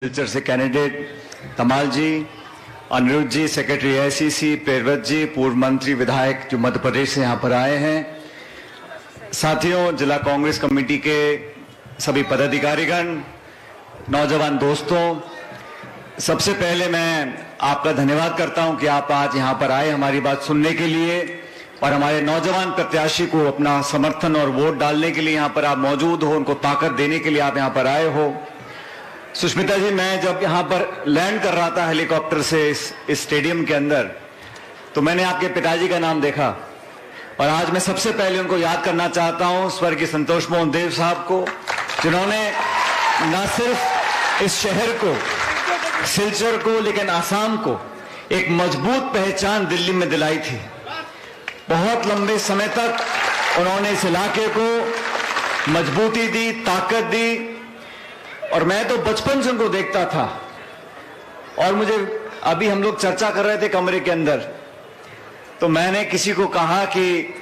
सिलचर से कैंडिडेट तमाल जी, अनिरुद्ध जी, secretary AICC, प्रेरवत जी, पूर्व मंत्री विधायक जो मध्य प्रदेश से यहाँ पर आए हैं, साथियों, जिला कांग्रेस कमेटी के सभी पदाधिकारीगण, नौजवान दोस्तों, सबसे पहले मैं आपका धन्यवाद करता हूं कि आप आज यहाँ पर आए हमारी बात सुनने के लिए और हमारे नौजवान प्रत्याशी को अपना समर्थन और वोट डालने के लिए यहाँ पर आप मौजूद हो, उनको ताकत देने के लिए आप यहाँ पर आए हो। सुष्मिता जी, मैं जब यहाँ पर लैंड कर रहा था हेलीकॉप्टर से इस स्टेडियम के अंदर, तो मैंने आपके पिताजी का नाम देखा और आज मैं सबसे पहले उनको याद करना चाहता हूँ, स्वर्गीय संतोष मोहन देव साहब को, जिन्होंने न सिर्फ इस शहर को, सिलचर को, लेकिन आसाम को एक मजबूत पहचान दिल्ली में दिलाई थी। बहुत लंबे समय तक उन्होंने इस इलाके को मजबूती दी, ताकत दी और मैं तो बचपन से उनको देखता था। और मुझे अभी हम लोग चर्चा कर रहे थे कमरे के अंदर, तो मैंने किसी को कहा कि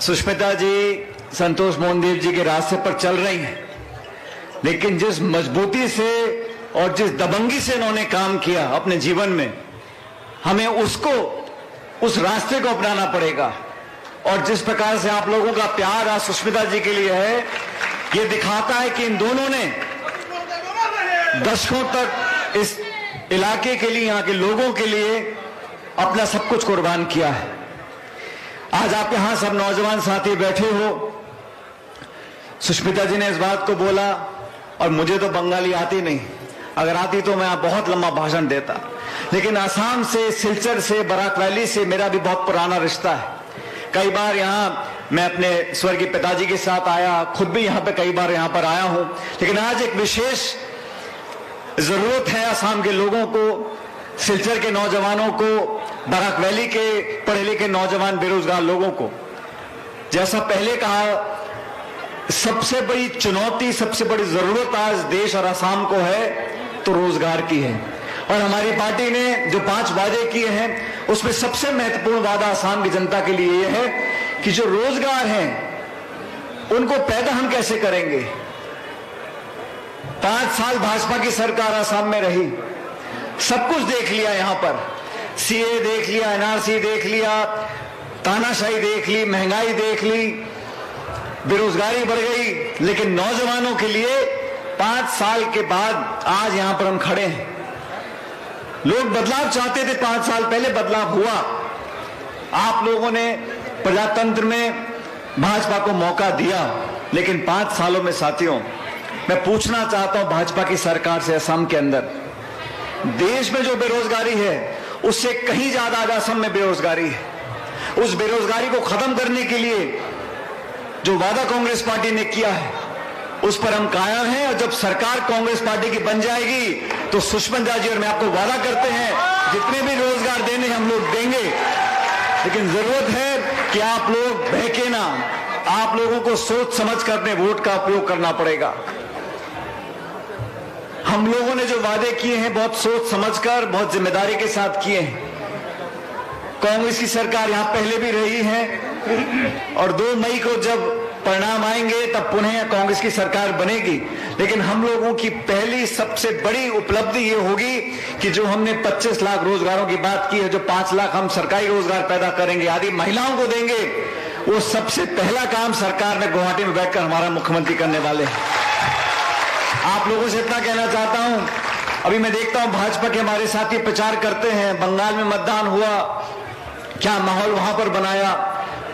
सुष्मिता जी संतोष मोहन देव जी के रास्ते पर चल रही हैं, लेकिन जिस मजबूती से और जिस दबंगी से इन्होंने काम किया अपने जीवन में, हमें उस रास्ते को अपनाना पड़ेगा। और जिस प्रकार से आप लोगों का प्यार आज सुष्मिता जी के लिए है, ये दिखाता है कि इन दोनों ने दशकों तक इस इलाके के लिए, यहाँ के लोगों के लिए अपना सब कुछ कुर्बान किया है। आज आप यहां सब नौजवान साथी बैठे हो, सुष्मिता जी ने इस बात को बोला और मुझे तो बंगाली आती नहीं, अगर आती तो मैं बहुत लंबा भाषण देता, लेकिन आसाम से, सिलचर से, बराक वैली से मेरा भी बहुत पुराना रिश्ता है। कई बार यहाँ मैं अपने स्वर्गीय पिताजी के साथ आया, खुद भी यहाँ पे कई बार यहाँ पर आया हूं, लेकिन आज एक विशेष जरूरत है आसाम के लोगों को, सिलचर के नौजवानों को, बराक वैली के पढ़े लिखे नौजवान बेरोजगार लोगों को। जैसा पहले कहा, सबसे बड़ी चुनौती, सबसे बड़ी जरूरत आज देश और आसाम को है तो रोजगार की है। और हमारी पार्टी ने जो 5 वादे किए हैं, उसमें सबसे महत्वपूर्ण वादा आसाम की जनता के लिए यह है कि जो रोजगार हैं उनको पैदा हम कैसे करेंगे। 5 साल भाजपा की सरकार आसाम में रही, सब कुछ देख लिया, यहां पर सीए देख लिया, एनआरसी देख लिया, तानाशाही देख ली, महंगाई देख ली, बेरोजगारी बढ़ गई, लेकिन नौजवानों के लिए 5 साल के बाद आज यहां पर हम खड़े हैं। लोग बदलाव चाहते थे, 5 साल पहले बदलाव हुआ। आप लोगों ने प्रजातंत्र में भाजपा को मौका दिया, लेकिन 5 सालों में साथियों, मैं पूछना चाहता हूं भाजपा की सरकार से, असम के अंदर देश में जो बेरोजगारी है उससे कहीं ज्यादा आज असम में बेरोजगारी है। उस बेरोजगारी को खत्म करने के लिए जो वादा कांग्रेस पार्टी ने किया है उस पर हम कायम हैं, और जब सरकार कांग्रेस पार्टी की बन जाएगी तो सुष्मिता जी और मैं आपको वादा करते हैं जितने भी रोजगार देने हम लोग देंगे। लेकिन जरूरत है कि आप लोग बहके ना, आप लोगों को सोच समझ कर अपने वोट का उपयोग करना पड़ेगा। हम लोगों ने जो वादे किए हैं बहुत सोच समझकर, बहुत जिम्मेदारी के साथ किए हैं। कांग्रेस की सरकार यहां पहले भी रही है और 2 मई को जब परिणाम आएंगे तब पुनः कांग्रेस की सरकार बनेगी। लेकिन हम लोगों की पहली सबसे बड़ी उपलब्धि ये होगी कि जो हमने 25 लाख रोजगारों की बात की है, जो 5 लाख हम सरकारी रोजगार पैदा करेंगे, आदि महिलाओं को देंगे, वो सबसे पहला काम सरकार में गुवाहाटी में बैठकर हमारा मुख्यमंत्री करने वाले हैं। आप लोगों से इतना कहना चाहता हूं, अभी मैं देखता हूं भाजपा के हमारे साथी प्रचार करते हैं, बंगाल में मतदान हुआ, क्या माहौल वहां पर बनाया।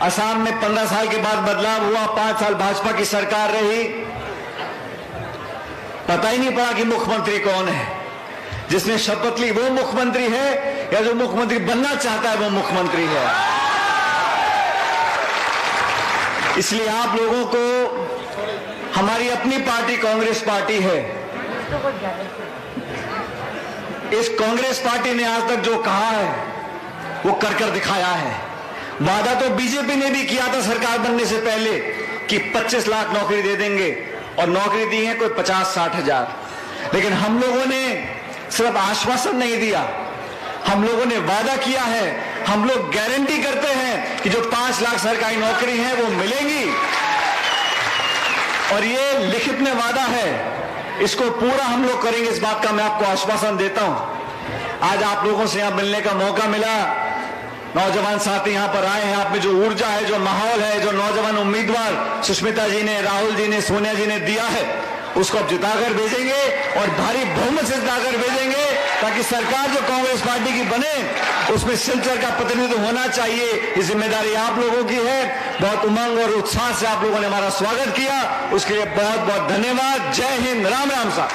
असम में 15 साल के बाद बदलाव हुआ, 5 साल भाजपा की सरकार रही, पता ही नहीं पड़ा कि मुख्यमंत्री कौन है। जिसने शपथ ली वो मुख्यमंत्री है या जो मुख्यमंत्री बनना चाहता है वो मुख्यमंत्री है। इसलिए आप लोगों को, हमारी अपनी पार्टी कांग्रेस पार्टी है, इस कांग्रेस पार्टी ने आज तक जो कहा है वो कर दिखाया है। वादा तो बीजेपी ने भी किया था सरकार बनने से पहले कि 25 लाख नौकरी दे देंगे, और नौकरी दी है कोई 50-60 हजार। लेकिन हम लोगों ने सिर्फ आश्वासन नहीं दिया, हम लोगों ने वादा किया है, हम लोग गारंटी करते हैं कि जो 5 लाख सरकारी नौकरी है वो मिलेंगी। और ये लिखित में वादा है इसको पूरा हम लोग करेंगे, इस बात का मैं आपको आश्वासन देता हूं। आज आप लोगों से यहां मिलने का मौका मिला, नौजवान साथी यहां पर आए हैं, आप में जो ऊर्जा है, जो माहौल है, जो नौजवान उम्मीदवार सुष्मिता जी ने, राहुल जी ने, सोनिया जी ने दिया है, उसको अब जिताकर भेजेंगे और भारी बहुमत से जिताकर भेजेंगे, ताकि सरकार जो कांग्रेस पार्टी की बने उसमें सिलचर का प्रतिनिधित्व होना चाहिए। ये जिम्मेदारी आप लोगों की है। बहुत उमंग और उत्साह से आप लोगों ने हमारा स्वागत किया, उसके लिए बहुत बहुत धन्यवाद। जय हिंद, राम राम साहब।